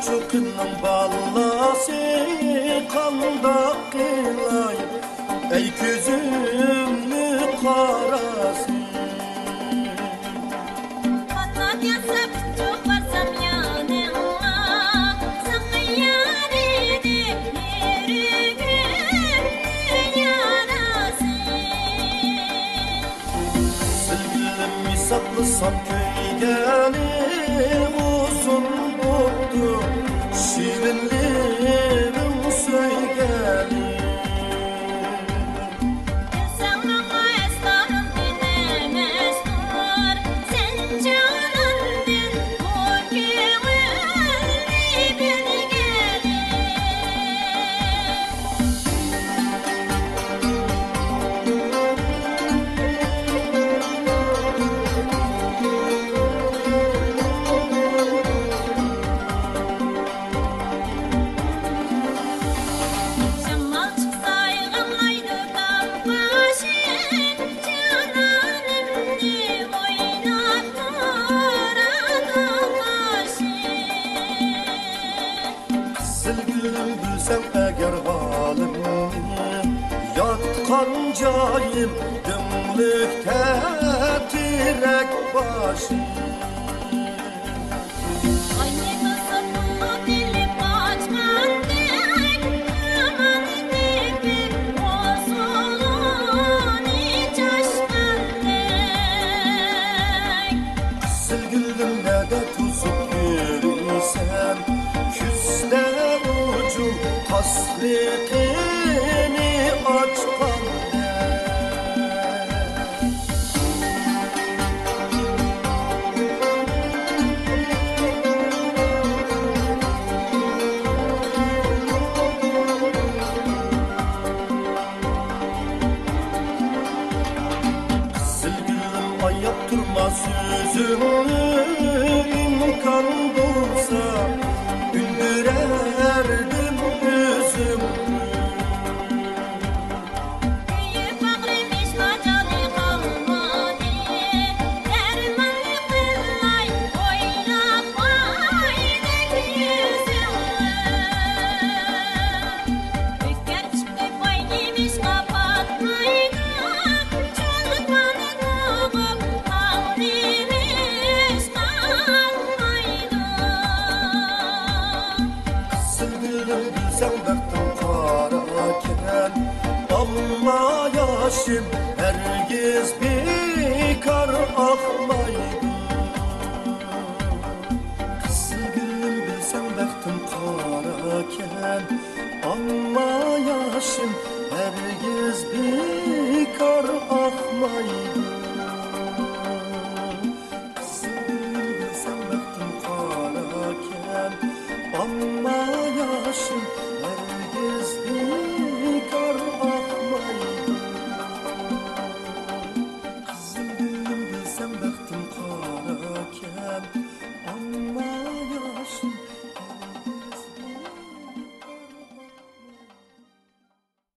Çokının ballası kanda kılay, ey gözümlü karası. Patlat yasap çok varsam yanıma, sakın yar edip yürügün yarası. Sevgilim misaplasam köygenim uzun oldu. Şirinlerim söyleyelim. Sen bana esnarım dinemezdir, sen canandın o güvenli bilgelim. Sevgilim bilsem eğer halimni, yatkan cayim dümlükte direk başı. Sevgilim nerede tuzup yürüysen, küste ucu tasdikini açkan der. Sevgilim ayıp durma sözümü, imkan bulsa güldürerdim yüzümü. Büyük bağlıymış macalı kalmadı, dermanlı kılay oynap aydık yüzümü. Büker çıktı boynuymuş kapatmaydı, çoluk bana doğup ağlıymış kalmaydı. Sevgilim bilsem baktım karaken, ama yaşım herkes bekar akmaydı. Sevgilim bilsem baktım karaken, ama yaşım herkes bekar akmaydı.